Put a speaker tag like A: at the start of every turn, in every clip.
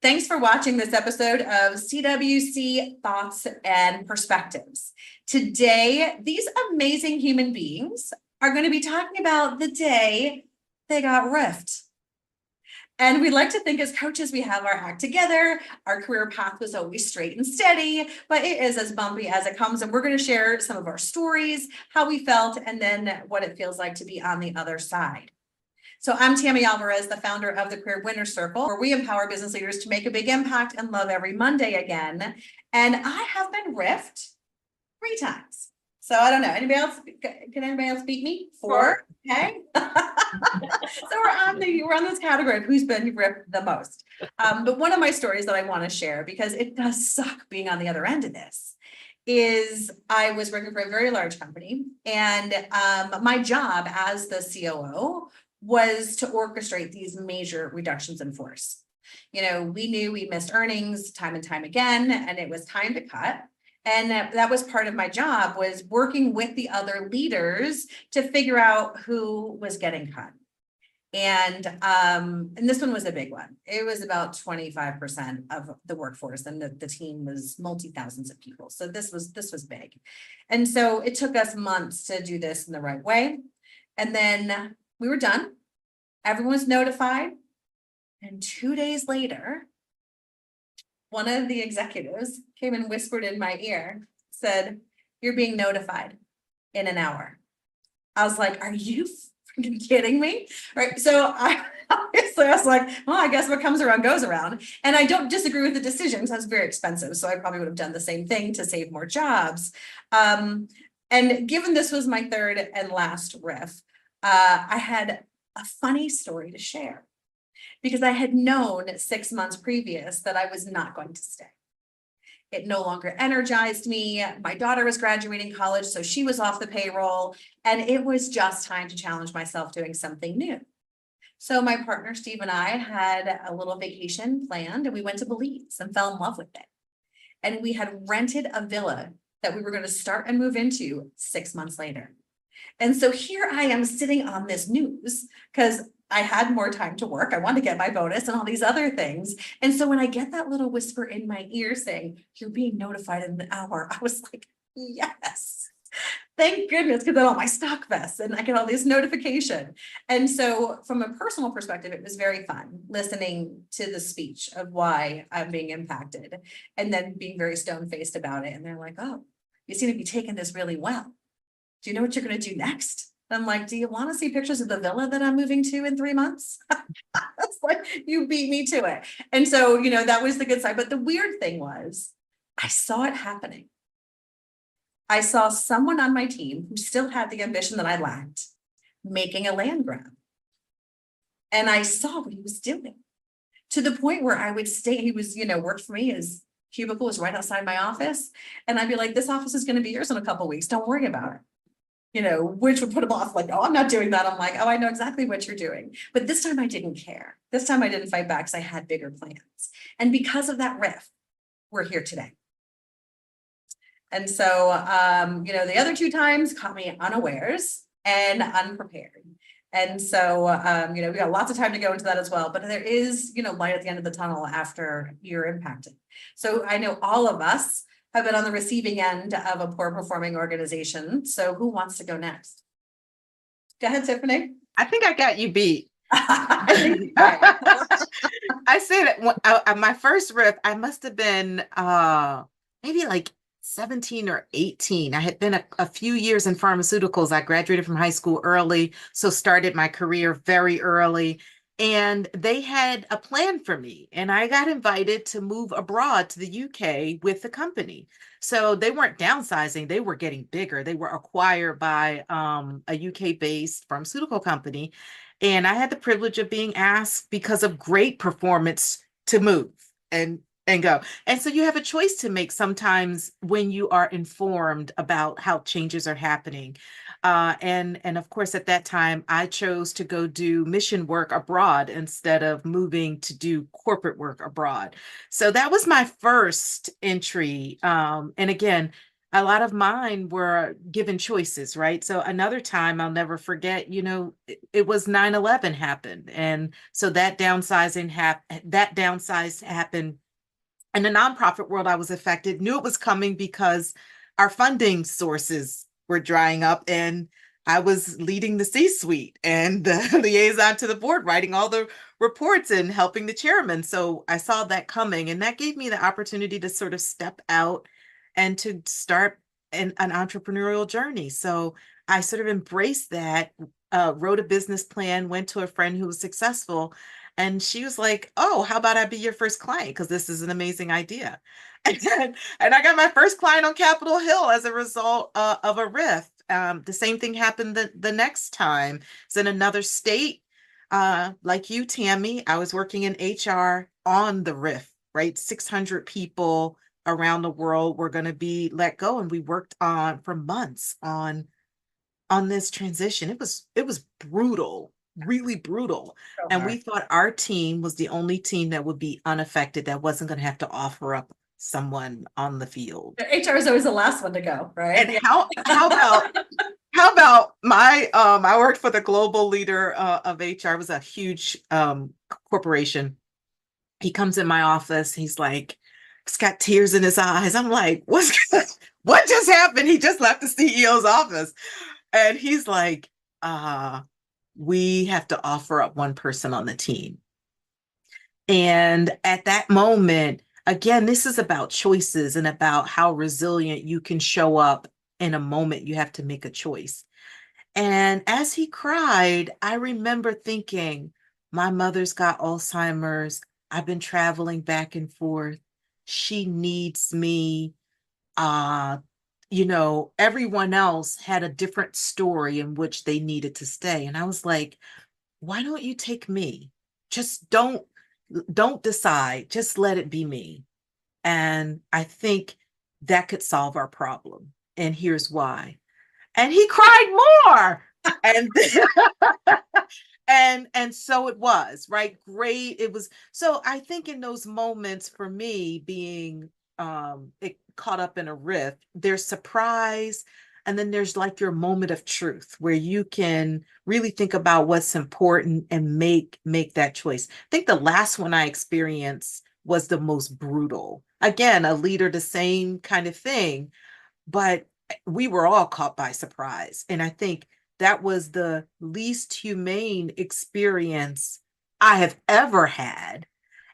A: Thanks for watching this episode of CWC Thoughts and Perspectives. Today, these amazing human beings are going to be talking about the day they got riffed. And we like to think as coaches, we have our act together. Our career path was always straight and steady, but it is as bumpy as it comes. And we're going to share some of our stories, how we felt, and then what it feels like to be on the other side. So I'm Tammy Alvarez, the founder of the Career Winner Circle, where we empower business leaders to make a big impact and love every Monday again. And I have been riffed 3 times. So I don't know. Anybody else? Can anybody else beat me? 4? Okay. So we're on this category of who's been ripped the most. But one of my stories that I want to share, because it does suck being on the other end of this, is I was working for a very large company, and my job as the COO was to orchestrate these major reductions in force. You know, we knew we missed earnings time and time again, and it was time to cut. And that was part of my job, was working with the other leaders to figure out who was getting cut. And this one was a big one. It was about 25% of the workforce, and the team was multi-thousands of people. So this was big. And so it took us months to do this in the right way. And then we were done. Everyone was notified. And 2 days later, one of the executives came and whispered in my ear, said, "You're being notified in an hour." I was like, "Are you freaking kidding me?" Right. So I was like, well, I guess what comes around goes around. And I don't disagree with the decisions. That's very expensive. So I probably would have done the same thing to save more jobs. And given this was my third and last riff, I had a funny story to share, because I had known 6 months previous that I was not going to stay. It no longer energized me. My daughter was graduating college, so she was off the payroll, and it was just time to challenge myself doing something new. So my partner, Steve, and I had a little vacation planned, and we went to Belize and fell in love with it. And we had rented a villa that we were going to start and move into 6 months later. And so here I am sitting on this news because I had more time to work. I wanted to get my bonus and all these other things. And so when I get that little whisper in my ear saying, "You're being notified in an hour," I was like, yes, thank goodness, because then all my stock vests and I get all this notification. And so from a personal perspective, it was very fun listening to the speech of why I'm being impacted, and then being very stone-faced about it. And they're like, "Oh, you seem to be taking this really well. Do you know what you're going to do next?" I'm like, "Do you want to see pictures of the villa that I'm moving to in 3 months?" It's like, you beat me to it. And so, that was the good side. But the weird thing was, I saw it happening. I saw someone on my team who still had the ambition that I lacked, making a land grab. And I saw what he was doing, to the point where I would stay. He was, worked for me. His cubicle was right outside my office. And I'd be like, "This office is going to be yours in a couple of weeks. Don't worry about it." Which would put him off, like, "Oh, I'm not doing that." I'm like, "Oh, I know exactly what you're doing." But this time I didn't care. This time I didn't fight back, because I had bigger plans. And because of that riff, we're here today. And so, the other 2 times caught me unawares and unprepared. And so, we got lots of time to go into that as well. But there is, light at the end of the tunnel after you're impacted. So I know all of us have been on the receiving end of a poor performing organization. So who wants to go next? Go ahead, Tiffany.
B: I think I got you beat. I say that my first riff, I must have been maybe like 17 or 18. I had been a few years in pharmaceuticals. I graduated from high school early, so started my career very early. And they had a plan for me, and I got invited to move abroad to the UK with the company. So they weren't downsizing, they were getting bigger. They were acquired by a UK-based pharmaceutical company. And I had the privilege of being asked, because of great performance, to move and go. And so you have a choice to make sometimes when you are informed about how changes are happening. And of course, at that time, I chose to go do mission work abroad instead of moving to do corporate work abroad. So that was my first entry. And again, a lot of mine were given choices, right? So another time I'll never forget, it was 9/11 happened. And so that downsize happened. In the nonprofit world, I was affected, knew it was coming because our funding sources were drying up, and I was leading the C-suite and the liaison to the board, writing all the reports and helping the chairman. So I saw that coming, and that gave me the opportunity to sort of step out and to start an entrepreneurial journey. So I sort of embraced that, wrote a business plan, went to a friend who was successful, and she was like, "Oh, how about I be your first client? Because this is an amazing idea." And I got my first client on Capitol Hill as a result of a RIF. The same thing happened the next time. It's in another state. Like you, Tammy, I was working in HR on the RIF, right? 600 people around the world were going to be let go. And we worked on for months on this transition. It was brutal, really brutal.
A: So
B: And we
A: hard.
B: thought our team was the only team that would be unaffected, that wasn't going to have to offer up someone on the field.
A: HR is always the last one to go, right?
B: And how about I worked for the global leader of HR. It was a huge corporation. He comes in my office, he's like, he's got tears in his eyes. I'm like, what just happened? He just left the CEO's office. And he's like, we have to offer up one person on the team. And at that moment, again, this is about choices and about how resilient you can show up in a moment you have to make a choice. And as he cried, I remember thinking, my mother's got Alzheimer's. I've been traveling back and forth. She needs me. Uh, everyone else had a different story in which they needed to stay. And I was like, why don't you take me? Just don't decide. Just let it be me. And I think that could solve our problem. And here's why. And he cried more. And and so it was, right? Great. It was. So I think in those moments for me, being caught up in a riff, there's surprise, and then there's like your moment of truth where you can really think about what's important and make that choice. I think the last one I experienced was the most brutal. Again, a leader, the same kind of thing, but we were all caught by surprise. And I think that was the least humane experience I have ever had.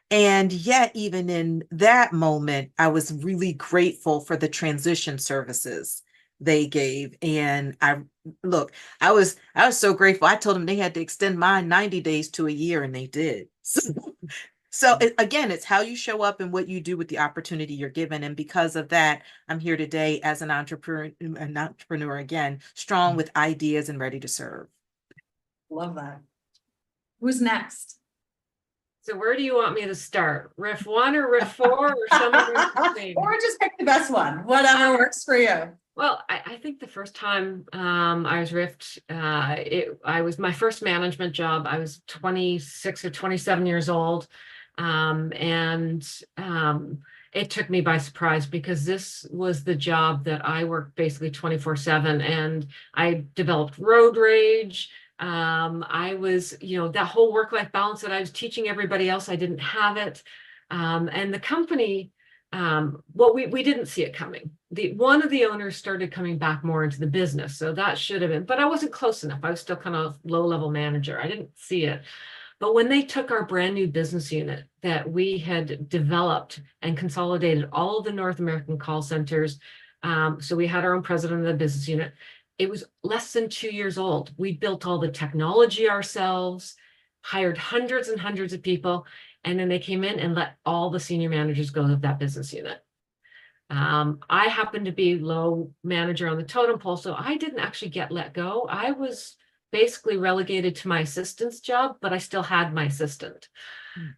B: And yet, even in that moment, I was really grateful for the transition services they gave. And I was so grateful. I told them they had to extend mine 90 days to a year, and they did. So again, it's how you show up and what you do with the opportunity you're given. And because of that, I'm here today as an entrepreneur again, strong with ideas and ready to serve.
A: Love that. Who's next?
C: So where do you want me to start? RIF 1 or RIF 4 or somewhere in between?
A: Or just pick the best one, whatever works for you.
C: Well, I think the first time I was RIFed, I was my first management job. I was 26 or 27 years old. And it took me by surprise because this was the job that I worked basically 24/7, and I developed road rage. I was, that whole work-life balance that I was teaching everybody else, I didn't have it. And the company, well, we didn't see it coming. One of the owners started coming back more into the business. So that should have been, but I wasn't close enough. I was still kind of low-level manager. I didn't see it. But when they took our brand new business unit that we had developed and consolidated all of the North American call centers, so we had our own president of the business unit. It was less than 2 years old. We built all the technology ourselves, hired hundreds and hundreds of people, and then they came in and let all the senior managers go of that business unit. I happened to be low manager on the totem pole, so I didn't actually get let go. I was basically relegated to my assistant's job, but I still had my assistant.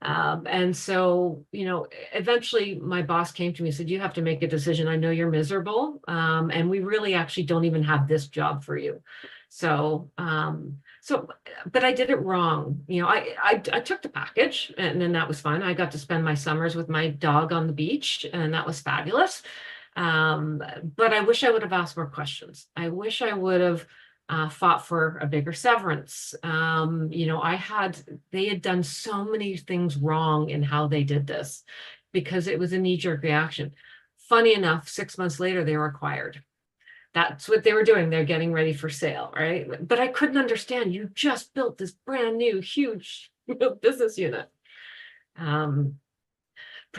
C: And so, eventually my boss came to me and said, you have to make a decision. I know you're miserable. And we really actually don't even have this job for you. So, but I did it wrong. I took the package, and then that was fine. I got to spend my summers with my dog on the beach, and that was fabulous. But I wish I would have asked more questions. I wish I would have fought for a bigger severance. You know, they had done so many things wrong in how they did this because it was a knee-jerk reaction. Funny enough, 6 months later, they were acquired. That's what they were doing. They're getting ready for sale, right? But I couldn't understand. You just built this brand new, huge business unit.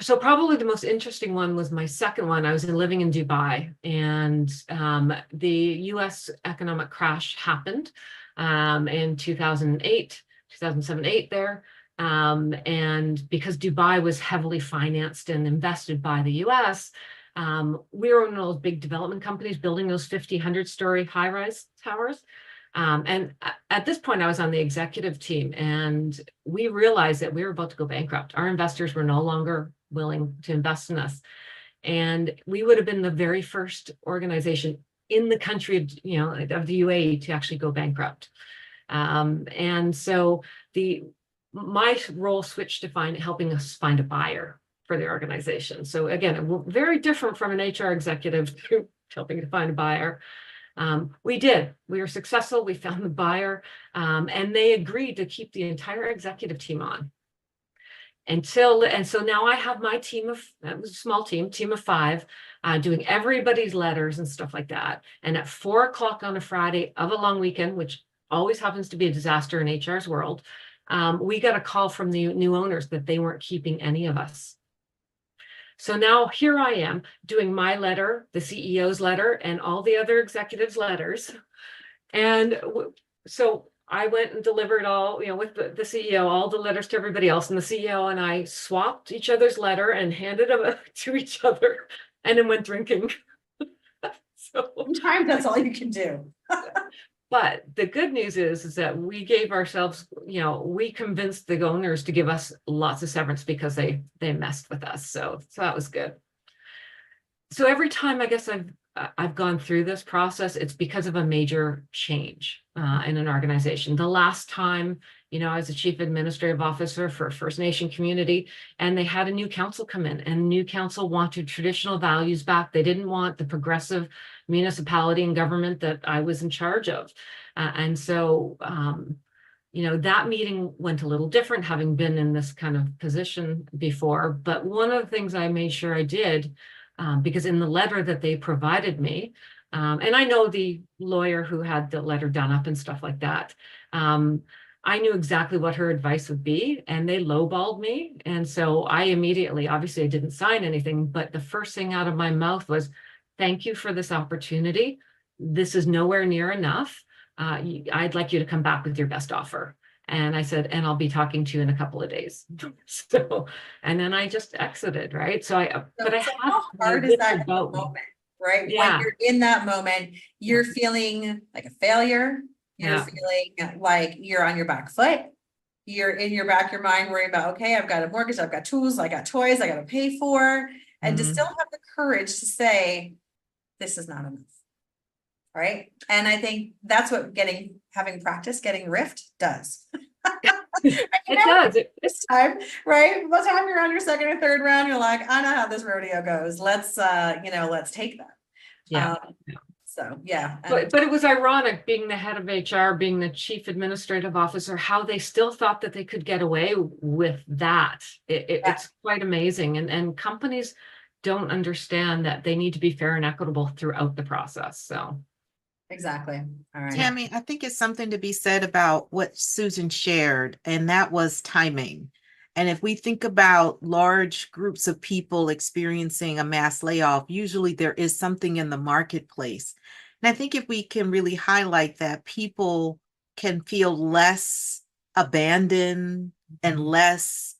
C: So probably the most interesting one was my second one. I was living in Dubai, and the US economic crash happened in 2008, 2007, 8 there. And because Dubai was heavily financed and invested by the US, we were one of those big development companies building those 50, 100-story high-rise towers. And at this point, I was on the executive team, and we realized that we were about to go bankrupt. Our investors were no longer willing to invest in us. And we would have been the very first organization in the country of, you know, of the UAE to actually go bankrupt. And so my role switched to helping us find a buyer for the organization. So again, very different from an HR executive to helping to find a buyer. We were successful. We found the buyer, and they agreed to keep the entire executive team on and so now I have my team it was a small team of 5, doing everybody's letters and stuff like that. And at 4 o'clock on a Friday of a long weekend, which always happens to be a disaster in HR's world, we got a call from the new owners that they weren't keeping any of us. So now here I am doing my letter, the CEO's letter, and all the other executives' letters. And so I went and delivered all, you know, with the CEO, all the letters to everybody else. And the CEO and I swapped each other's letter and handed them to each other and then went drinking. So
A: sometimes that's all you can do.
C: But the good news is that we gave ourselves, you know, we convinced the owners to give us lots of severance because they messed with us. So that was good. So every time I guess I've gone through this process, it's because of a major change in an organization. The last time, you know, I was a chief administrative officer for a First Nation community, and they had a new council come in, and new council wanted traditional values back. They didn't want the progressive municipality and government that I was in charge of. And so, you know, that meeting went a little different, having been in this kind of position before. But one of the things I made sure I did, because in the letter that they provided me, and I know the lawyer who had the letter done up and stuff like that, I knew exactly what her advice would be, and they lowballed me. And so I immediately, obviously I didn't sign anything, but the first thing out of my mouth was, thank you for this opportunity. This is nowhere near enough. I'd like you to come back with your best offer. And I said, and I'll be talking to you in a couple of days. So, and then I just exited, right?
A: How hard is that in the moment, right?
C: Yeah.
A: When you're in that moment, you're feeling like a failure. You're feeling like you're on your back foot. You're in your mind worrying about, okay, I've got a mortgage, I've got tools, I got toys, I got to pay for, and to still have the courage to say, this is not enough. Right. And I think that's what having practice, getting RIFed does.
C: It does.
A: This time, right? By the time you're on your second or third round, you're like, I know how this rodeo goes. Let's take that.
C: Yeah.
A: So yeah.
C: But it was ironic being the head of HR, being the chief administrative officer, how they still thought that they could get away with that. It's quite amazing. And companies don't understand that they need to be fair and equitable throughout the process. So
A: exactly. All right.
B: Tammy, I think it's something to be said about what Susan shared, and that was timing. And if we think about large groups of people experiencing a mass layoff, usually there is something in the marketplace. And I think if we can really highlight that, people can feel less abandoned and less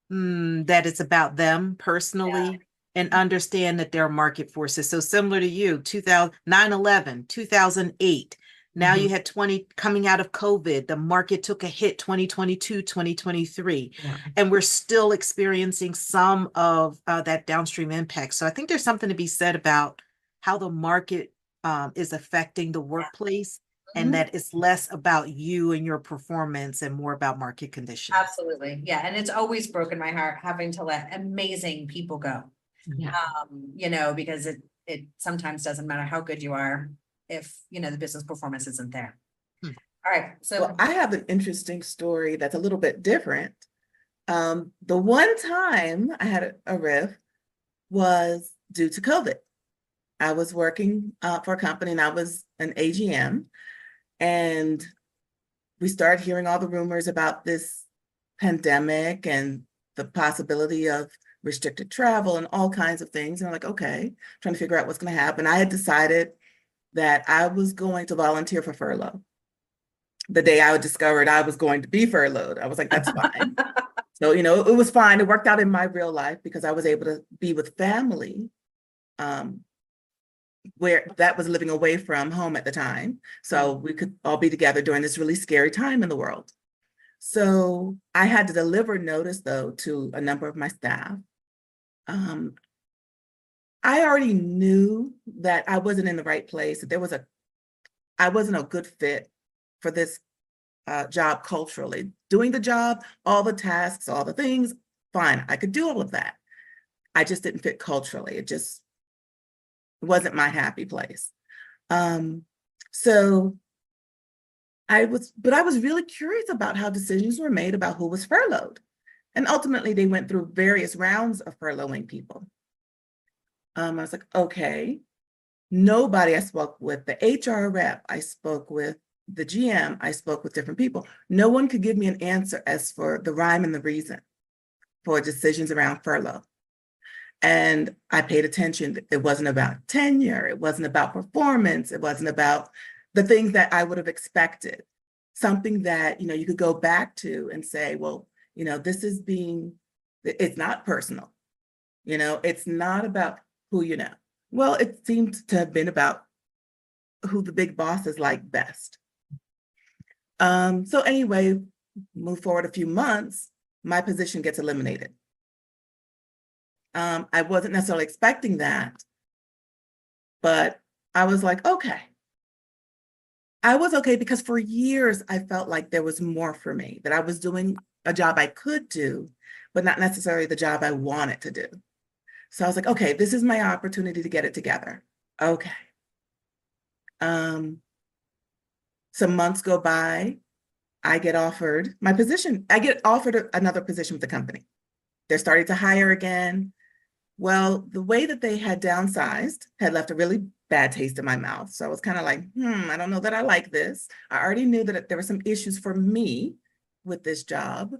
B: that it's about them personally. And understand that there are market forces. So similar to you, 9/11, 2008. Now you had coming out of COVID, the market took a hit 2022, 2023, and we're still experiencing some of that downstream impact. So I think there's something to be said about how the market is affecting the workplace, and that it's less about you and your performance and more about market conditions.
A: Absolutely. Yeah. And it's always broken my heart having to let amazing people go.
C: Yeah.
A: You know, because it sometimes doesn't matter how good you are if, the business performance isn't there.
B: Hmm.
A: All right, so
D: Well, I have an interesting story that's a little bit different. The one time I had a RIF was due to COVID. I was working for a company and I was an AGM, and we started hearing all the rumors about this pandemic and the possibility of restricted travel and all kinds of things. And I'm like, okay, trying to figure out what's going to happen. I had decided that I was going to volunteer for furlough. The day I discovered I was going to be furloughed, I was like, that's fine. So, it was fine. It worked out in my real life because I was able to be with family where that was living away from home at the time. So we could all be together during this really scary time in the world. So I had to deliver notice, though, to a number of my staff. I already knew that I wasn't in the right place, that I wasn't a good fit for this job culturally. Doing the job, all the tasks, all the things, fine, I could do all of that. I just didn't fit culturally. It just wasn't my happy place. So I was really curious about how decisions were made about who was furloughed. And ultimately they went through various rounds of furloughing people. I was like, okay, nobody I spoke with, the HR rep, I spoke with the GM, I spoke with different people. No one could give me an answer as for the rhyme and the reason for decisions around furlough. And I paid attention. It wasn't about tenure. It wasn't about performance. It wasn't about the things that I would have expected. Something that, you could go back to and say, well, it's not personal. It's not about who you know. Well, it seems to have been about who the big bosses like best. So anyway, move forward a few months, my position gets eliminated. I wasn't necessarily expecting that, but I was like, okay. I was okay because for years I felt like there was more for me, that I was doing a job I could do, but not necessarily the job I wanted to do. So I was like, okay, this is my opportunity to get it together. Okay. Some months go by, I get offered my position. I get offered another position with the company. They're starting to hire again. Well, the way that they had downsized had left a really bad taste in my mouth. So I was kind of like, I don't know that I like this. I already knew that there were some issues for me with this job,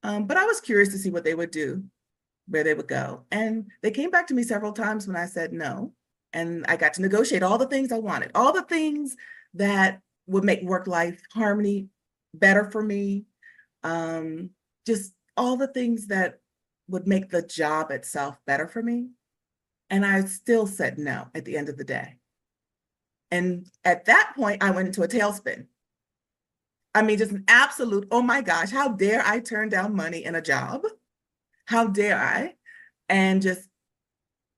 D: but I was curious to see what they would do, where they would go. And they came back to me several times when I said no. And I got to negotiate all the things I wanted, all the things that would make work-life harmony better for me. Just all the things that would make the job itself better for me. And I still said no at the end of the day. And at that point, I went into a tailspin. I mean, just an absolute, oh my gosh, how dare I turn down money in a job? How dare I? And just,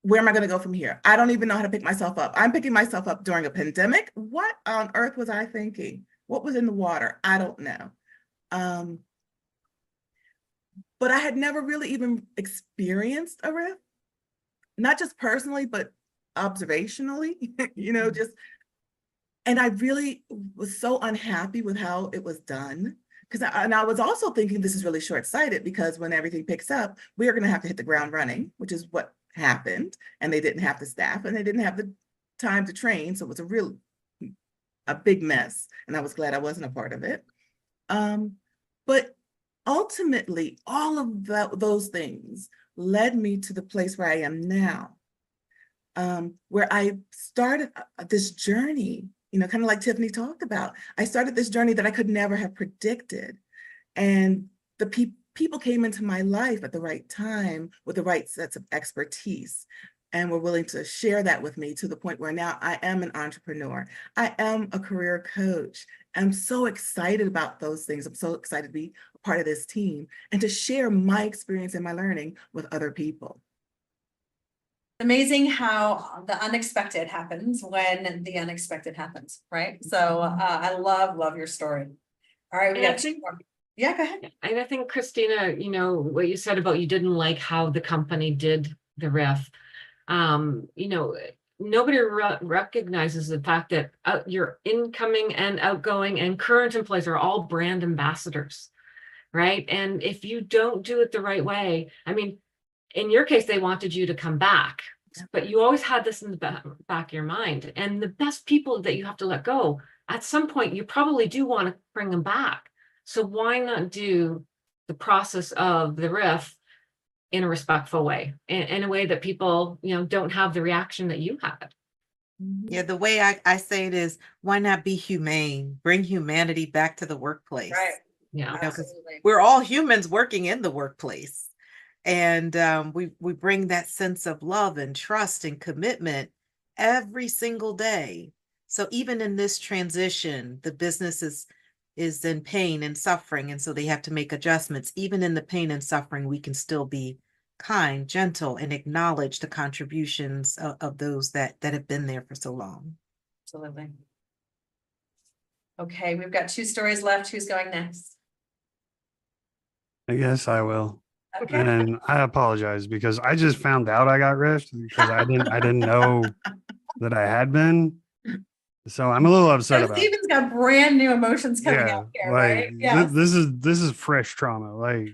D: where am I going to go from here? I don't even know how to pick myself up. I'm picking myself up during a pandemic. What on earth was I thinking? What was in the water? I don't know. But I had never really even experienced a RIF, not just personally, but observationally, just, and I really was so unhappy with how it was done. And I was also thinking this is really short-sighted because when everything picks up, we are going to have to hit the ground running, which is what happened. And they didn't have the staff and they didn't have the time to train. So it was a big mess. And I was glad I wasn't a part of it. But ultimately, all of those things led me to the place where I am now, where I started this journey, kind of like Tiffany talked about. I started this journey that I could never have predicted. And the people came into my life at the right time with the right sets of expertise and were willing to share that with me to the point where now I am an entrepreneur. I am a career coach. I'm so excited about those things. I'm so excited to be a part of this team and to share my experience and my learning with other people.
A: Amazing how the unexpected happens when the unexpected happens, right? So I love your story. All right, we got two more. Yeah, go ahead.
C: And I think, Christina, what you said about you didn't like how the company did the RIF. nobody recognizes the fact that your incoming and outgoing and current employees are all brand ambassadors, right? And if you don't do it the right way, I mean, in your case, they wanted you to come back, but you always had this in the back of your mind. And the best people that you have to let go, at some point, you probably do want to bring them back. So why not do the process of the RIF in a respectful way, in a way that people, don't have the reaction that you had?
B: Yeah, the way I say it is, why not be humane? Bring humanity back to the workplace.
A: Right.
C: Yeah.
B: You know, 'cause
A: Absolutely.
B: we're all humans working in the workplace. And we bring that sense of love and trust and commitment every single day. So even in this transition, the business is in pain and suffering, and so they have to make adjustments. Even in the pain and suffering, we can still be kind, gentle, and acknowledge the contributions of those that have been there for so long.
A: Absolutely. Okay, we've got 2 stories left. Who's going next?
E: I guess I will.
A: Okay.
E: And I apologize because I just found out I got riffed because I didn't know that I had been. So I'm a little upset
A: So
E: about it.
A: Steven's got brand new emotions coming
E: Yeah,
A: out here,
E: like
A: right? Yes.
E: this is fresh trauma. Like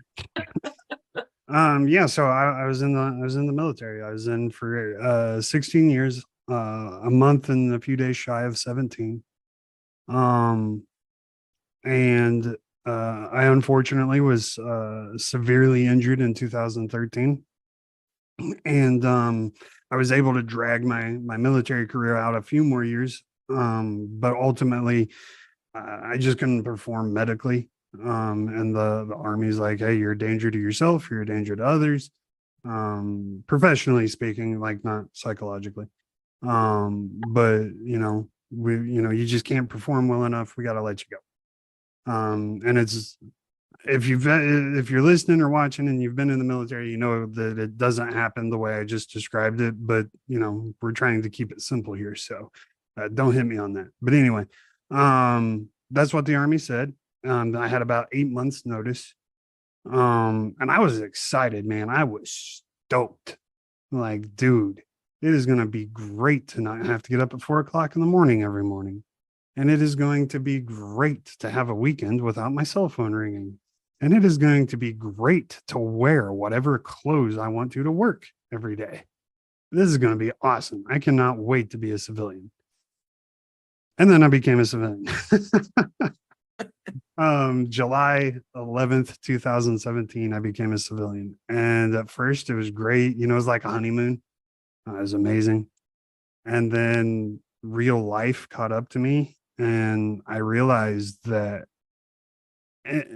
E: yeah, so I was in the military. I was in for 16 years, a month and a few days shy of 17. And I unfortunately was severely injured in 2013, and I was able to drag my military career out a few more years, but ultimately I just couldn't perform medically. And the Army's like, hey, you're a danger to yourself, you're a danger to others, professionally speaking, like not psychologically. But you just can't perform well enough. We got to let you go. And it's, if you're listening or watching and you've been in the military, you know that it doesn't happen the way I just described it, but we're trying to keep it simple here. So don't hit me on that. But anyway, that's what the Army said. I had about 8 months notice. And I was excited, man. I was stoked. Like, dude, it is going to be great to not have to get up at 4 o'clock in the morning every morning. And it is going to be great to have a weekend without my cell phone ringing. And it is going to be great to wear whatever clothes I want to work every day. This is going to be awesome. I cannot wait to be a civilian. And then I became a civilian. July 11th, 2017, I became a civilian. And at first it was great. It was like a honeymoon. It was amazing. And then real life caught up to me. And I realized that,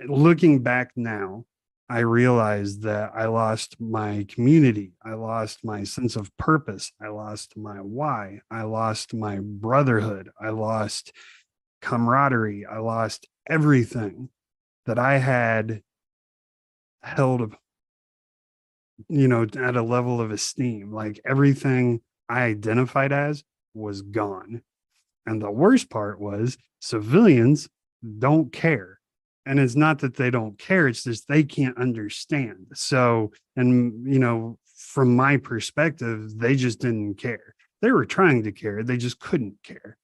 E: looking back now, I realized that I lost my community. I lost my sense of purpose. I lost my why. I lost my brotherhood. I lost camaraderie. I lost everything that I had held, at a level of esteem. Like everything I identified as was gone. And the worst part was civilians don't care. And it's not that they don't care, it's just they can't understand. So, and from my perspective, they just didn't care. They were trying to care, they just couldn't care.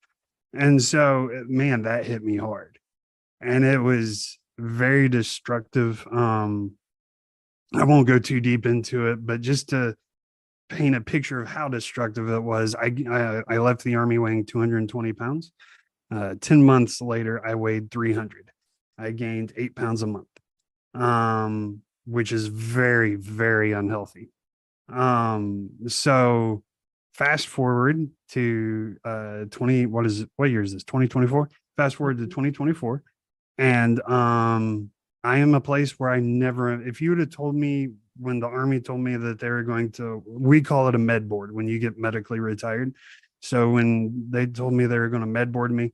E: And so, man, that hit me hard. And it was very destructive. I won't go too deep into it, but just to paint a picture of how destructive it was, I left the Army weighing 220 pounds. 10 months later, I weighed 300. I gained 8 pounds a month, which is very, very unhealthy. So fast forward to what year is this? 2024. Fast forward to 2024. And I am a place where if you would have told me when the Army told me that they were going to, we call it a med board when you get medically retired. So when they told me they were going to med board me,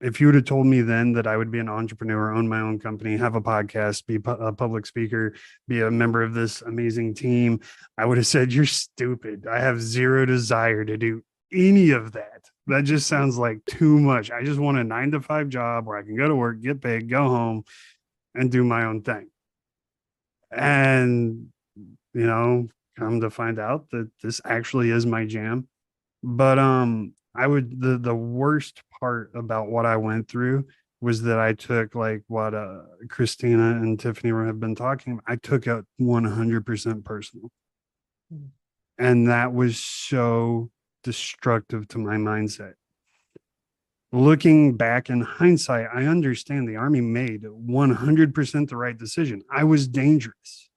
E: if you would have told me then that I would be an entrepreneur, own my own company, have a podcast, be a public speaker, be a member of this amazing team, I would have said, you're stupid. I have zero desire to do any of that. That just sounds like too much. I just want a 9-to-5 job where I can go to work, get paid, go home, and do my own thing. And, come to find out that this actually is my jam. But the worst part about what I went through was that I took, like what Christina and Tiffany have been talking about, I took it 100% personal. And that was so destructive to my mindset. Looking back in hindsight, I understand the Army made 100% the right decision. I was dangerous.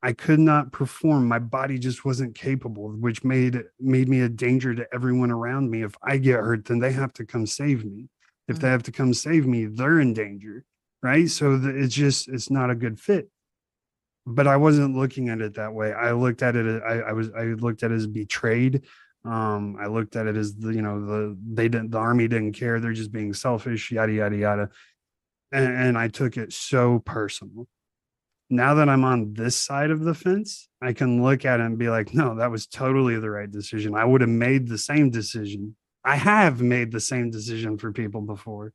E: I could not perform. My body just wasn't capable, which made me a danger to everyone around me. If I get hurt, then they have to come save me. If they have to come save me, they're in danger, right? So it's not a good fit. But I wasn't looking at it that way. I looked at it. I looked at it as betrayed. I looked at it as the Army didn't care. They're just being selfish, yada yada yada. And I took it so personal. Now that I'm on this side of the fence, I can look at it and be like, no, that was totally the right decision. I would have made the same decision. I have made the same decision for people before.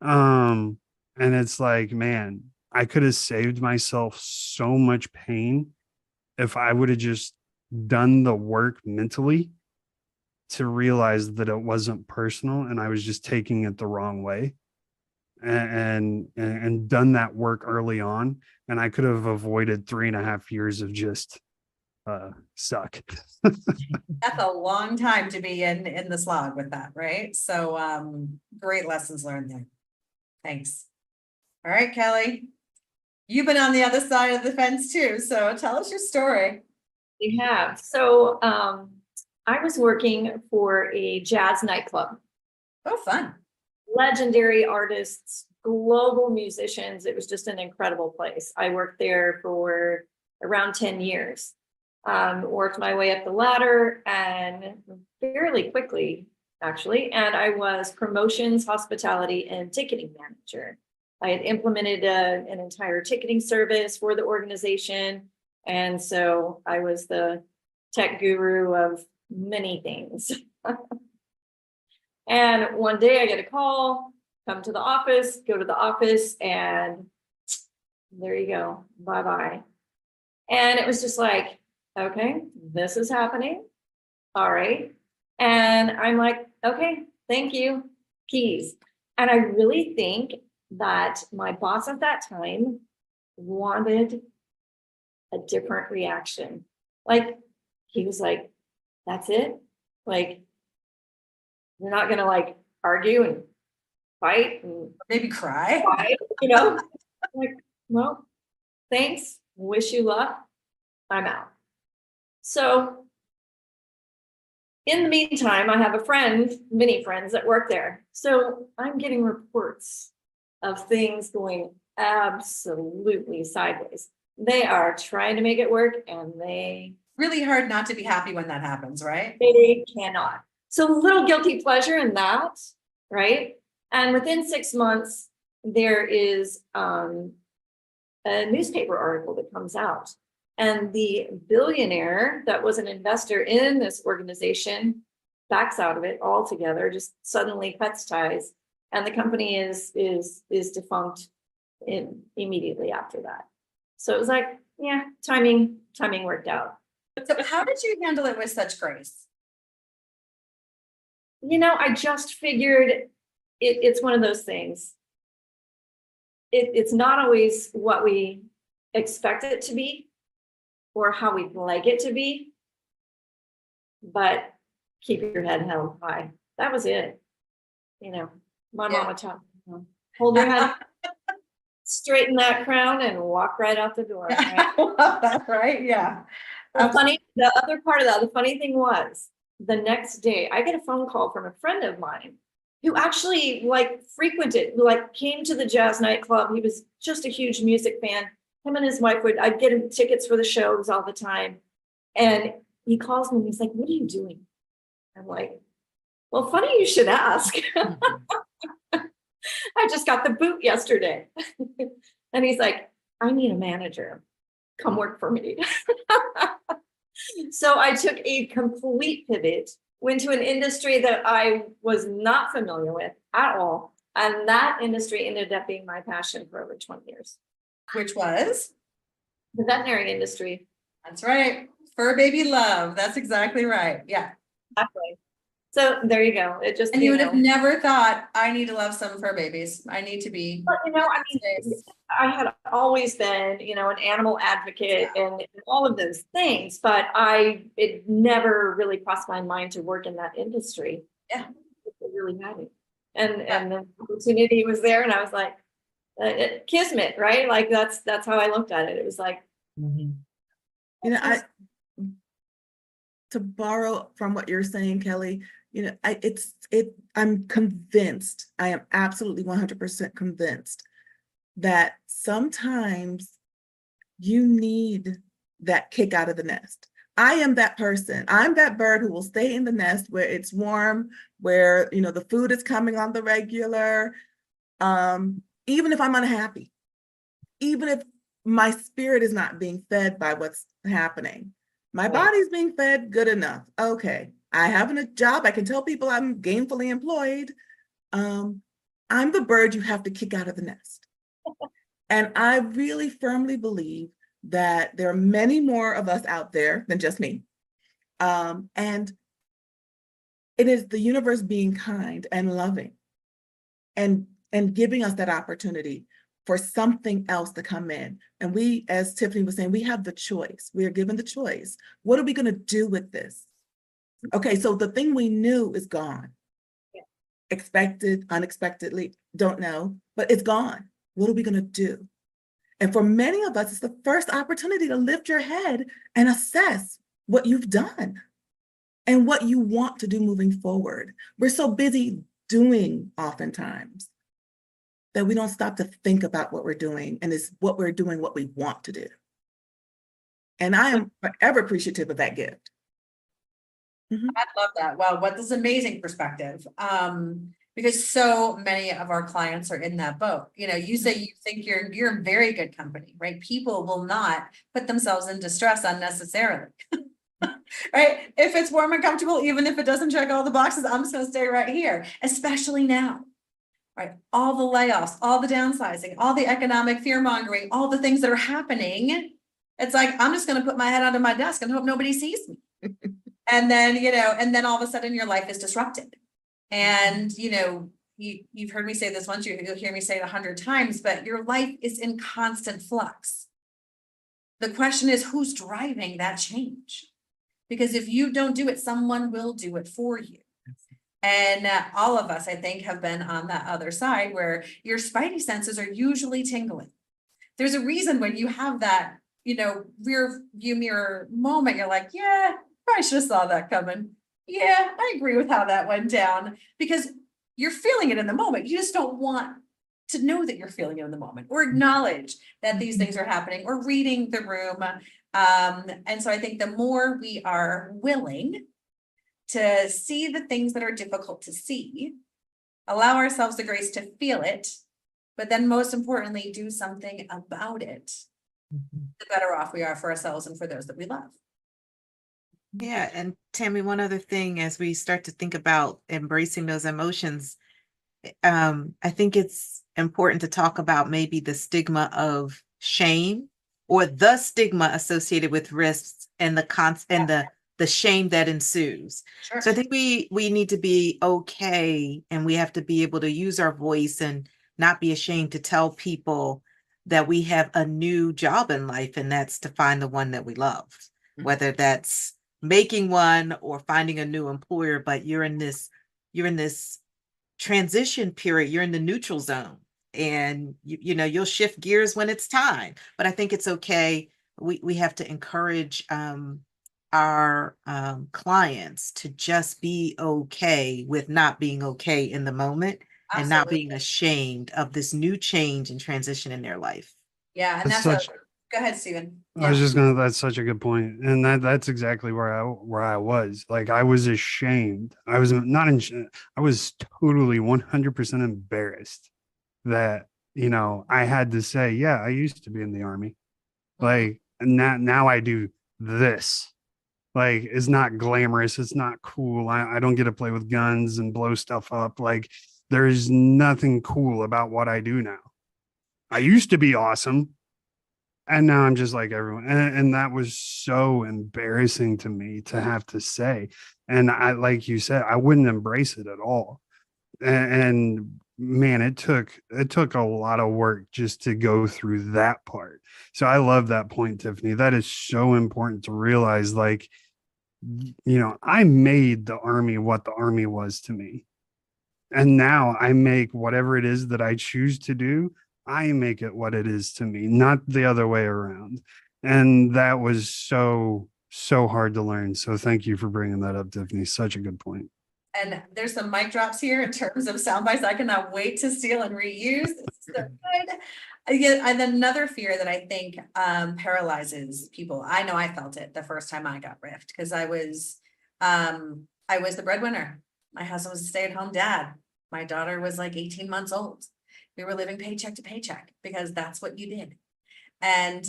E: And it's like, man, I could have saved myself so much pain if I would have just done the work mentally to realize that it wasn't personal and I was just taking it the wrong way. And done that work early on, and I could have avoided 3.5 years of just suck.
A: That's a long time to be in the slog with that, right? So great lessons learned there. Thanks. All right, Kelly, you've been on the other side of the fence too, so tell us your story.
F: You have. So I was working for a jazz nightclub.
A: Oh, fun.
F: Legendary artists, global musicians. It was just an incredible place. I worked there for around 10 years. Worked my way up the ladder and fairly quickly, actually. And I was promotions, hospitality, and ticketing manager. I had implemented an entire ticketing service for the organization. And so I was the tech guru of many things. And one day I get a call, come to the office, go to the office, and there you go, bye-bye. And it was just like, okay, this is happening. All right. And I'm like, okay, thank you, keys. And I really think that my boss at that time wanted a different reaction. Like, he was like, that's it? Like, you're not gonna like argue and fight and
A: Maybe cry.
F: fight, like, well, thanks, wish you luck, I'm out. So in the meantime, I have many friends that work there. So I'm getting reports of things going absolutely sideways. They are trying to make it work and they
A: Really hard not to be happy when that happens, right?
F: cannot. So a little guilty pleasure in that, right? And within 6 months, there is a newspaper article that comes out. And the billionaire that was an investor in this organization backs out of it altogether, just suddenly cuts ties. And the company is defunct immediately after that. So it was like, yeah, timing worked out.
A: So how did you handle it with such grace?
F: I just figured it's one of those things. It's not always what we expect it to be or how we'd like it to be, but keep your head held high. That was it. My mama taught me, hold your head, straighten that crown and walk right out the door. Right?
A: That's right. Yeah.
F: The other part of that, the funny thing was, the next day I get a phone call from a friend of mine who actually came to the jazz nightclub. He was just a huge music fan. Him and his wife I'd get him tickets for the shows all the time. And he calls me and he's like, what are you doing? I'm like, well, funny you should ask. I just got the boot yesterday. And he's like, I need a manager. Come work for me. So I took a complete pivot, went to an industry that I was not familiar with at all. And that industry ended up being my passion for over 20 years.
A: Which was?
F: The veterinary industry.
A: That's right. Fur baby love. That's exactly right. Yeah.
F: Exactly. So there you go. It just,
A: And you
F: you
A: would have
F: know,
A: never thought, I need to love some fur babies. I need to be.
F: but, you know, I mean, I had always been, you know, an animal advocate and all of those things, but it never really crossed my mind to work in that industry.
A: Yeah.
F: It really hadn't. And the opportunity was there and I was like, kismet, right? Like that's how I looked at it. It was like,
B: Mhm.
D: You know, to borrow from what you're saying, Kelly, you know, I'm convinced, I am absolutely 100% convinced that sometimes you need that kick out of the nest. I am that person. I'm that bird who will stay in the nest where it's warm, where, you know, the food is coming on the regular, even if I'm unhappy, even if my spirit is not being fed by what's happening. My body's being fed good enough. Okay, I have a job. I can tell people I'm gainfully employed. I'm the bird you have to kick out of the nest. And I really firmly believe that there are many more of us out there than just me. And it is the universe being kind and loving and giving us that opportunity for something else to come in. And we, as Tiffany was saying, we have the choice. We are given the choice. What are we going to do with this? Okay, so the thing we knew is gone.
F: Yeah.
D: Expected, unexpectedly, don't know, but it's gone. What are we going to do? And for many of us, it's the first opportunity to lift your head and assess what you've done and what you want to do moving forward. We're so busy doing oftentimes that we don't stop to think about what we're doing, and is what we're doing what we want to do. And I am forever appreciative of that gift.
A: I love that. Wow, what this amazing perspective. Because so many of our clients are in that boat. You know, you say you think you're in very good company, right? People will not put themselves in distress unnecessarily. Right? If it's warm and comfortable, even if it doesn't check all the boxes, I'm just gonna stay right here, especially now. Right? All the layoffs, all the downsizing, all the economic fear mongering, all the things that are happening. It's like, I'm just gonna put my head under my desk and hope nobody sees me. And then, you know, and then all of a sudden your life is disrupted. And, you know, you've heard me say this once, you'll hear me say it 100 times, but your life is in constant flux. The question is, who's driving that change? Because if you don't do it, someone will do it for you. And all of us, I think, have been on that other side where your spidey senses are usually tingling. There's a reason when you have that, you know, rear view mirror moment, you're like, yeah, probably should have saw that coming. Yeah, I agree with how that went down, because you're feeling it in the moment. You just don't want to know that you're feeling it in the moment or acknowledge that these things are happening or reading the room. And so I think the more we are willing to see the things that are difficult to see, allow ourselves the grace to feel it, but then most importantly, do something about it, the better off we are for ourselves and for those that we love.
B: Yeah, and Tammy, one other thing as we start to think about embracing those emotions, I think it's important to talk about maybe the stigma of shame or the stigma associated with risks and the shame that ensues.
A: Sure.
B: So I think we need to be okay, and we have to be able to use our voice and not be ashamed to tell people that we have a new job in life, and that's to find the one that we love, whether that's making one or finding a new employer. But you're in this transition period, you're in the neutral zone, and you know, you'll shift gears when it's time. But I think it's okay. We have to encourage our clients to just be okay with not being okay in the moment.
A: Absolutely.
B: And not being ashamed of this new change and transition in their life.
A: Yeah, and
E: That's
A: that's
E: such-
A: go ahead, Stephen.
E: I was just gonna, that's such a good point. And that's exactly where I was. Like, I was ashamed. I was not in, I was totally 100% embarrassed that, you know, I had to say, yeah, I used to be in the Army. Like, and now I do this. Like, it's not glamorous, it's not cool. I don't get to play with guns and blow stuff up. Like, there's nothing cool about what I do now. I used to be awesome. And now I'm just like everyone. And that was so embarrassing to me to have to say. And I, like you said, I wouldn't embrace it at all. And man, it took a lot of work just to go through that part. So I love that point, Tiffany. That is so important to realize, like, I made the Army what the Army was to me. And now I make whatever it is that I choose to do, I make it what it is to me, not the other way around. And that was so hard to learn. So thank you for bringing that up, Tiffany. Such a good point.
A: And there's some mic drops here in terms of sound bites I cannot wait to steal and reuse. It's so good. Again, and then another fear that I think paralyzes people. I know I felt it the first time I got riffed because I was the breadwinner. My husband was a stay-at-home dad. My daughter was like 18 months old. We were living paycheck to paycheck because that's what you did. And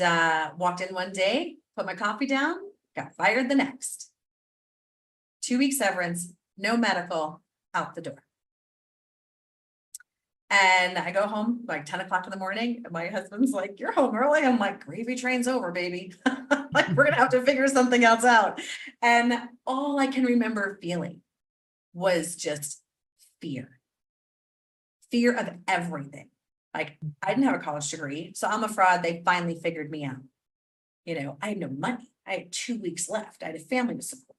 A: walked in one day, put my coffee down, got fired the next. 2 week severance, no medical, out the door. And I go home like 10 o'clock in the morning. And my husband's like, "You're home early." I'm like, "Gravy train's over, baby." Like, we're gonna have to figure something else out. And all I can remember feeling was just fear. Fear of everything. Like, I didn't have a college degree, so I'm a fraud. They finally figured me out. I had no money. I had 2 weeks left. I had a family to support.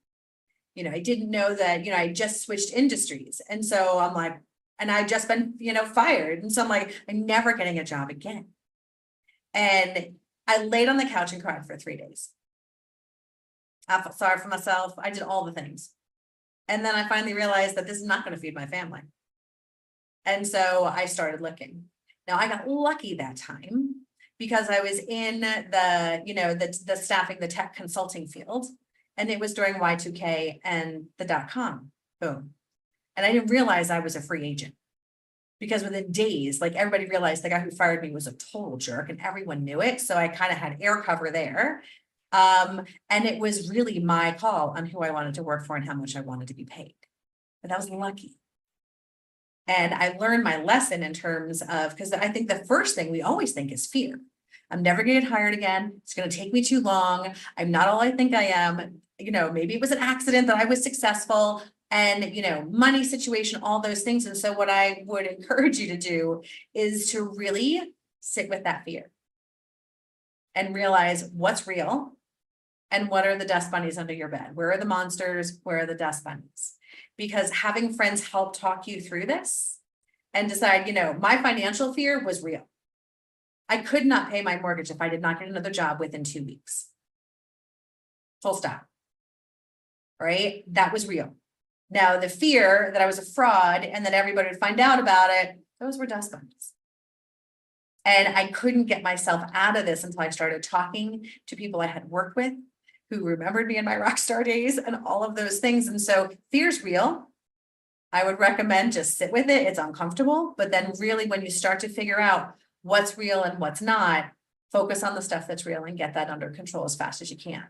A: I didn't know that, I just switched industries. And so I'm like, and I just been, fired. And so I'm like, I'm never getting a job again. And I laid on the couch and cried for 3 days. I felt sorry for myself. I did all the things. And then I finally realized that this is not going to feed my family. And so I started looking. Now I got lucky that time because I was in the staffing, the tech consulting field. And it was during Y2K and the .com boom. And I didn't realize I was a free agent because within days, like, everybody realized the guy who fired me was a total jerk and everyone knew it. So I kind of had air cover there. And it was really my call on who I wanted to work for and how much I wanted to be paid. But that was lucky. And I learned my lesson in terms of, because I think the first thing we always think is fear. I'm never going to get hired again. It's going to take me too long. I'm not all I think I am. Maybe it was an accident that I was successful and, money situation, all those things. And so what I would encourage you to do is to really sit with that fear and realize what's real and what are the dust bunnies under your bed? Where are the monsters? Where are the dust bunnies? Because having friends help talk you through this and decide, my financial fear was real. I could not pay my mortgage if I did not get another job within 2 weeks. Full stop. Right? That was real. Now, the fear that I was a fraud and that everybody would find out about it, those were dust bunnies. And I couldn't get myself out of this until I started talking to people I had worked with who remembered me in my rock star days and all of those things. And so fear's real. I would recommend just sit with it. It's uncomfortable, but then really when you start to figure out what's real and what's not, focus on the stuff that's real and get that under control as fast as you can.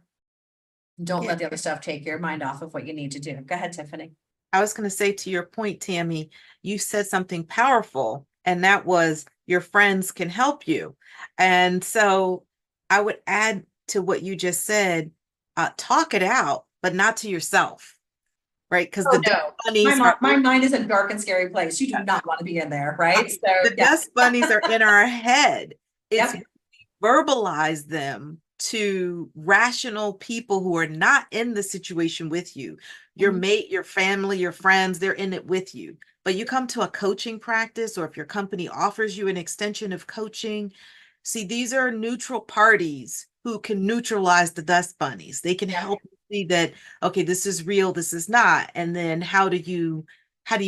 A: Don't let the other stuff take your mind off of what you need to do. Go ahead, Tiffany.
B: I was going to say, to your point, Tammy, you said something powerful, and that was your friends can help you. And so I would add to what you just said, talk it out, but not to yourself, right? Because
A: my mind is a dark and scary place. You do not want to be in there, right? So
B: the dust bunnies are in our head. It's
A: Yep.
B: verbalize them to rational people who are not in the situation with you. Your mate, your family, your friends, they're in it with you. But you come to a coaching practice, or if your company offers you an extension of coaching, see, these are neutral parties who can neutralize the dust bunnies. They can help you see that, okay, this is real, this is not. And then how do you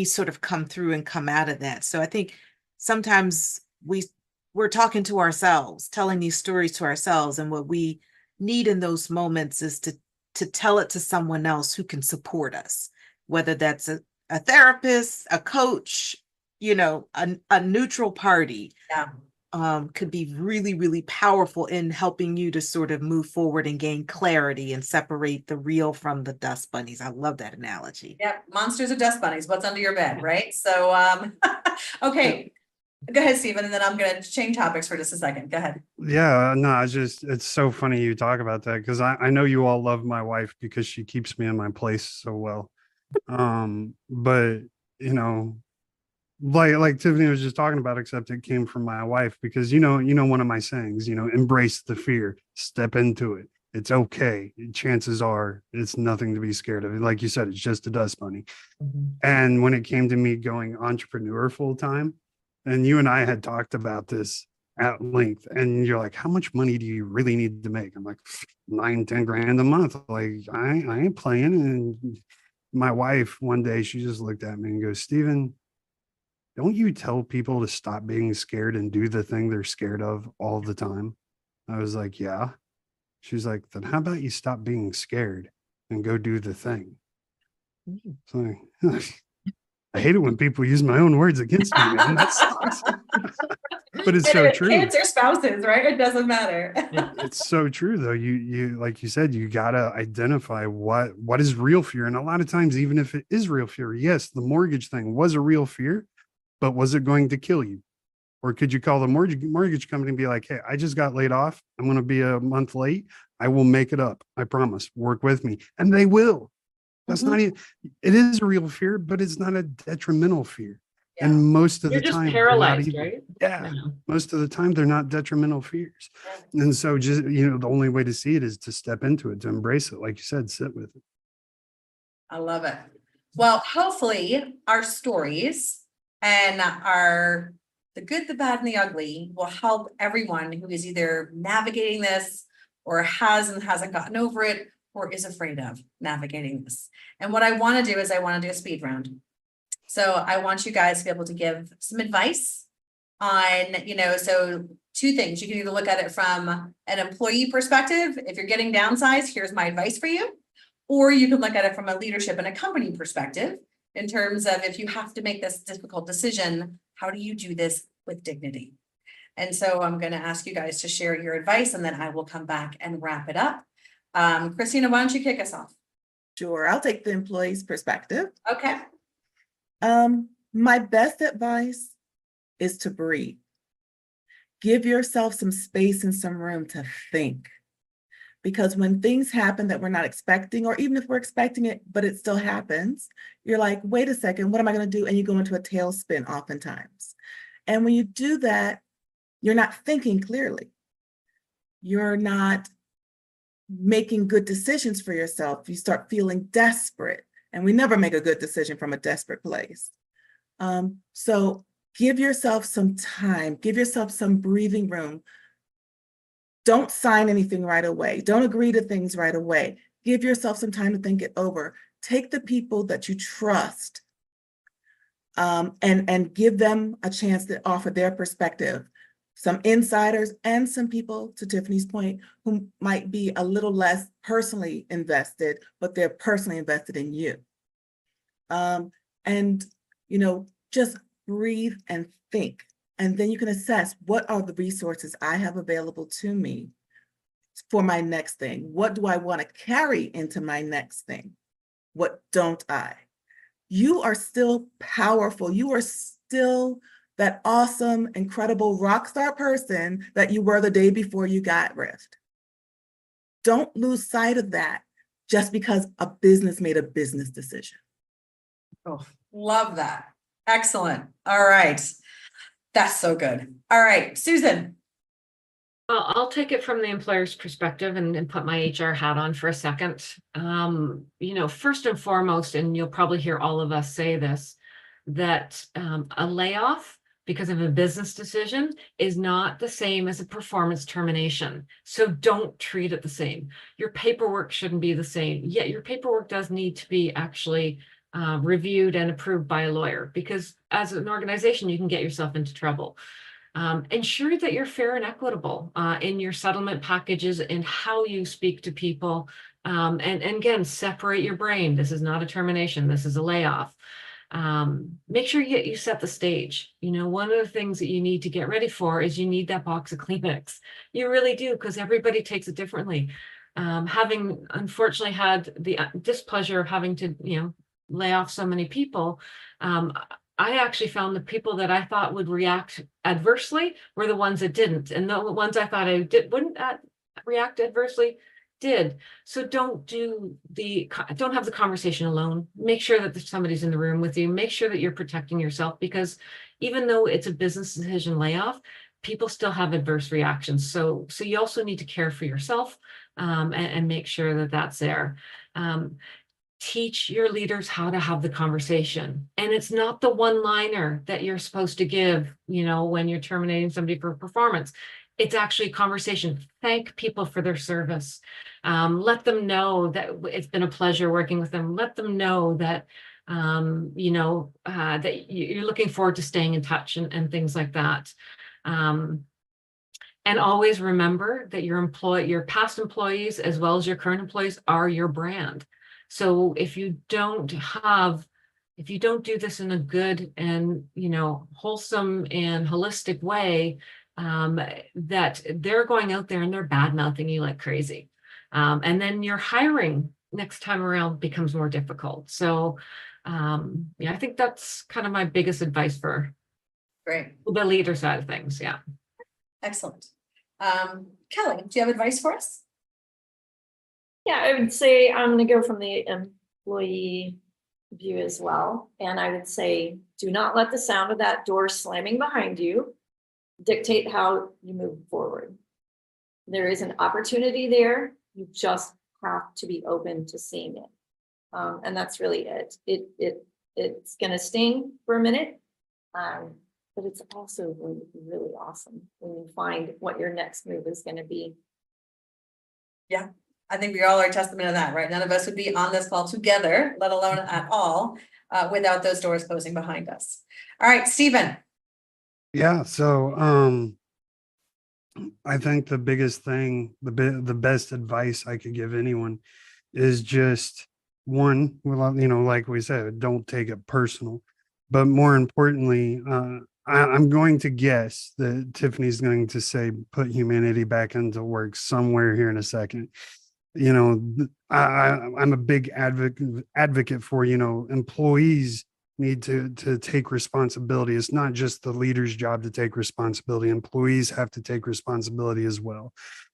B: sort of come through and come out of that? So I think sometimes we're talking to ourselves, telling these stories to ourselves. And what we need in those moments is to tell it to someone else who can support us, whether that's a therapist, a coach, a neutral party. Could be really, really powerful in helping you to sort of move forward and gain clarity and separate the real from the dust bunnies. I love that analogy.
A: Yep. Monsters are dust bunnies. What's under your bed, right? So, okay. Go ahead, Stephen, and then I'm gonna change topics for just a second. Go ahead.
E: Yeah, no, it's so funny you talk about that because I know you all love my wife because she keeps me in my place so well. But you know, like Tiffany was just talking about, except it came from my wife because one of my sayings, embrace the fear, step into it. It's okay. Chances are it's nothing to be scared of. Like you said, it's just a dust bunny. And when it came to me going entrepreneur full time, and you and I had talked about this at length, and you're like, how much money do you really need to make? I'm like, 9-10 grand a month. Like, I ain't playing. And my wife one day, she just looked at me and goes, Steven, don't you tell people to stop being scared and do the thing they're scared of all the time? I was like, yeah. She's like, then how about you stop being scared and go do the thing? So I hate it when people use my own words against me, man. That sucks. But it's so true.
A: Kids or spouses, right? It doesn't matter.
E: It's so true though. You like you said, you gotta identify what is real fear. And a lot of times, even if it is real fear, yes, the mortgage thing was a real fear, but was it going to kill you? Or could you call the mortgage company and be like, hey, I just got laid off. I'm going to be a month late. I will make it up. I promise. Work with me. And they will. That's not even, it is a real fear, but it's not a detrimental fear.
A: Yeah.
E: And most of
C: You're
E: the
C: just
E: time, they're not
C: paralyzed,
E: even-
C: right?
E: Yeah. Most of the time, they're not detrimental fears. And so just, the only way to see it is to step into it, to embrace it. Like you said, sit with it.
A: I love it. Well, hopefully our stories and the good, the bad, and the ugly will help everyone who is either navigating this or hasn't gotten over it or is afraid of navigating this. And what I want to do is I want to do a speed round. So I want you guys to be able to give some advice on, so two things. You can either look at it from an employee perspective. If you're getting downsized, here's my advice for you. Or you can look at it from a leadership and a company perspective in terms of if you have to make this difficult decision, how do you do this with dignity? And so I'm going to ask you guys to share your advice and then I will come back and wrap it up. Christina, why don't you kick us off?
D: Sure, I'll take the employee's perspective.
A: Okay.
D: My best advice is to breathe. Give yourself some space and some room to think. Because when things happen that we're not expecting, or even if we're expecting it, but it still happens, you're like, wait a second, what am I going to do? And you go into a tailspin oftentimes. And when you do that, you're not thinking clearly. You're not making good decisions for yourself. You start feeling desperate. And we never make a good decision from a desperate place. So give yourself some time, give yourself some breathing room. Don't sign anything right away. Don't agree to things right away. Give yourself some time to think it over. Take the people that you trust and give them a chance to offer their perspective. Some insiders and some people, to Tiffany's point, who might be a little less personally invested, but they're personally invested in you. Just breathe and think. And then you can assess what are the resources I have available to me for my next thing. What do I want to carry into my next thing? What don't I? You are still powerful. You are still that awesome, incredible rock star person that you were the day before you got RIF'd. Don't lose sight of that just because a business made a business decision.
A: Oh, love that. Excellent. All right. That's so good. All right, Susan.
C: I'll take it from the employer's perspective and put my HR hat on for a second. First and foremost, and you'll probably hear all of us say this, that a layoff because of a business decision is not the same as a performance termination. So don't treat it the same. Your paperwork shouldn't be the same. Yet your paperwork does need to be actually reviewed and approved by a lawyer, because as an organization, you can get yourself into trouble. Ensure that you're fair and equitable in your settlement packages and how you speak to people. And again, separate your brain. This is not a termination. This is a layoff. Make sure you set the stage. One of the things that you need to get ready for is you need that box of Kleenex. You really do, because everybody takes it differently. Having unfortunately had the displeasure of having to, lay off so many people, I actually found the people that I thought would react adversely were the ones that didn't. And the ones I thought wouldn't react adversely did. So don't have the conversation alone. Make sure that somebody's in the room with you. Make sure that you're protecting yourself, because even though it's a business decision layoff, people still have adverse reactions. So you also need to care for yourself, and make sure that that's there. Teach your leaders how to have the conversation. And it's not the one-liner that you're supposed to give, when you're terminating somebody for performance. It's actually a conversation. Thank people for their service. Let them know that it's been a pleasure working with them. Let them know that, that you're looking forward to staying in touch and things like that. And always remember that your past employees, as well as your current employees, are your brand. So if you don't do this in a good and, wholesome and holistic way, that they're going out there and they're bad mouthing you like crazy. And then your hiring next time around becomes more difficult. So, I think that's kind of my biggest advice for
A: Great.
C: the leader side of things. Yeah.
A: Excellent. Kelly, do you have advice for us?
F: Yeah, I would say I'm going to go from the employee view as well. And I would say, do not let the sound of that door slamming behind you dictate how you move forward. There is an opportunity there. You just have to be open to seeing it. And that's really it. It's going to sting for a minute, but it's also going to be really awesome when you find what your next move is going to be.
A: Yeah. I think we all are a testament of that, right? None of us would be on this call together, let alone at all, without those doors closing behind us. All right, Stephen.
E: Yeah. So, I think the biggest thing, the best advice I could give anyone is just one, well, like we said, don't take it personal, but more importantly, I'm going to guess that Tiffany's going to say, put humanity back into work somewhere here in a second. I'm a big advocate for, employees need to take responsibility. It's not just the leader's job to take responsibility. Employees have to take responsibility as well.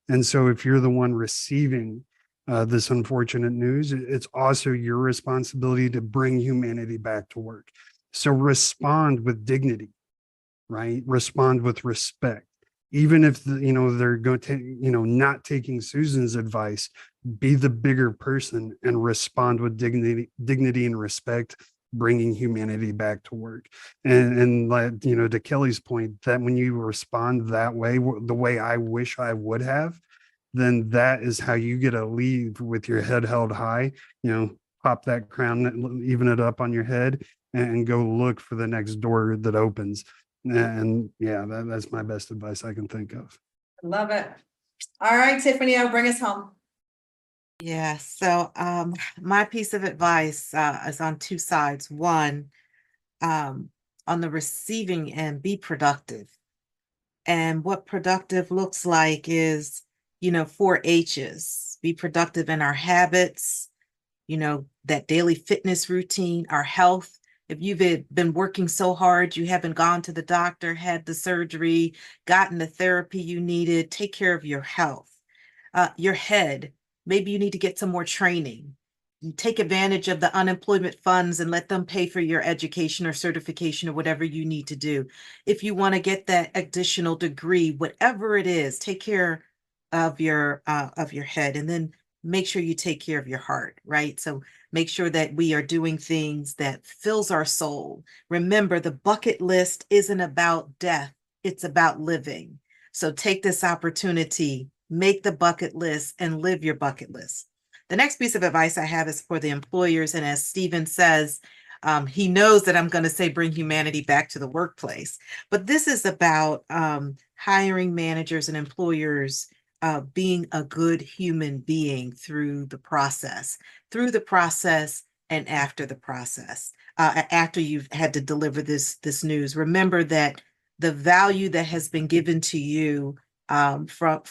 E: And so if you're the one receiving this unfortunate news, it's also your responsibility to bring humanity back to work. So respond with dignity, right? Respond with respect. Even if they're going to, not taking Susan's advice, be the bigger person and respond with dignity and respect, bringing humanity back to work. And like, to Kelly's point, that when you respond that way, the way I wish I would have, then that is how you get to leave with your head held high, pop that crown, even it up on your head, and go look for the next door that opens. And yeah, that's my best advice I can think of.
A: Love it. All right, Tiffany, I'll bring us home.
B: Yeah. So my piece of advice is on two sides. One, on the receiving end, be productive. And what productive looks like is, 4 H's. Be productive in our habits, that daily fitness routine, our health. If you've been working so hard, you haven't gone to the doctor, had the surgery, gotten the therapy you needed, take care of your health. Your head, maybe you need to get some more training. You take advantage of the unemployment funds and let them pay for your education or certification or whatever you need to do. If you want to get that additional degree, whatever it is, take care of your head, and then make sure you take care of your heart, right? So make sure that we are doing things that fills our soul. Remember, the bucket list isn't about death, it's about living. So take this opportunity, make the bucket list, and live your bucket list. The next piece of advice I have is for the employers. And as Stephen says, he knows that I'm going to say bring humanity back to the workplace. But this is about hiring managers and employers being a good human being through the process and after the process. After you've had to deliver this news, remember that the value that has been given to you from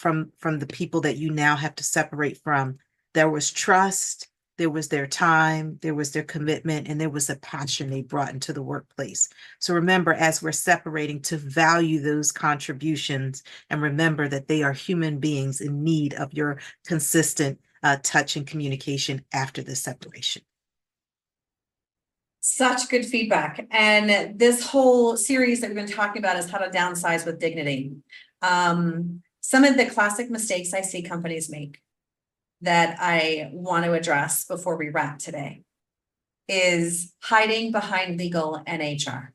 B: the people that you now have to separate from, there was trust, there was their time, there was their commitment, and there was a passion they brought into the workplace. So remember, as we're separating, to value those contributions and remember that they are human beings in need of your consistent touch and communication after the separation.
A: Such good feedback. And this whole series that we've been talking about is how to downsize with dignity. Some of the classic mistakes I see companies make that I want to address before we wrap today is hiding behind legal and HR.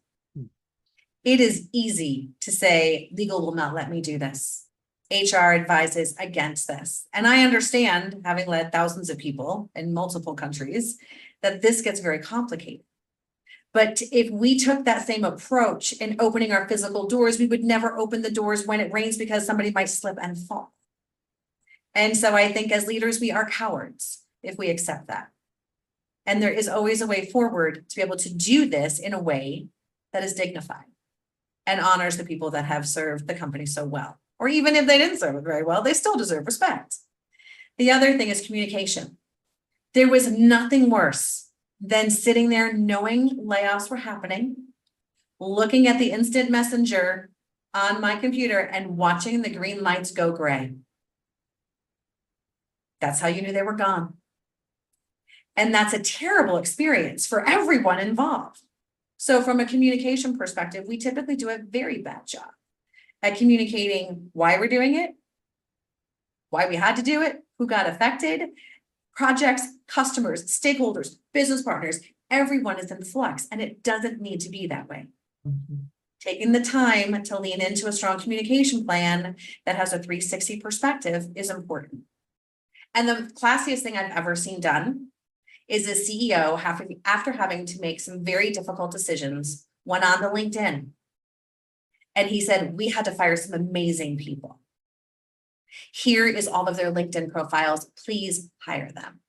A: It is easy to say legal will not let me do this. HR advises against this. And I understand, having led thousands of people in multiple countries, that this gets very complicated. But if we took that same approach in opening our physical doors, we would never open the doors when it rains because somebody might slip and fall. And so I think as leaders, we are cowards if we accept that. And there is always a way forward to be able to do this in a way that is dignified and honors the people that have served the company so well. Or even if they didn't serve it very well, they still deserve respect. The other thing is communication. There was nothing worse than sitting there knowing layoffs were happening, looking at the instant messenger on my computer and watching the green lights go gray. That's how you knew they were gone. And that's a terrible experience for everyone involved. So from a communication perspective, we typically do a very bad job at communicating why we're doing it, why we had to do it, who got affected, projects, customers, stakeholders, business partners, everyone is in flux, and it doesn't need to be that way. Taking the time to lean into a strong communication plan that has a 360 perspective is important. And the classiest thing I've ever seen done is a CEO after having to make some very difficult decisions, went on to LinkedIn. And he said, we had to fire some amazing people. Here is all of their LinkedIn profiles. Please hire them.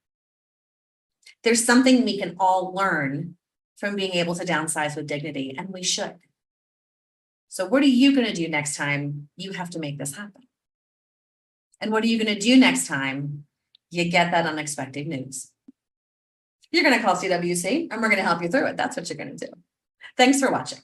A: There's something we can all learn from being able to downsize with dignity, and we should. So what are you going to do next time you have to make this happen? And what are you going to do next time you get that unexpected news? You're going to call CWC and we're going to help you through it. That's what you're going to do. Thanks for watching.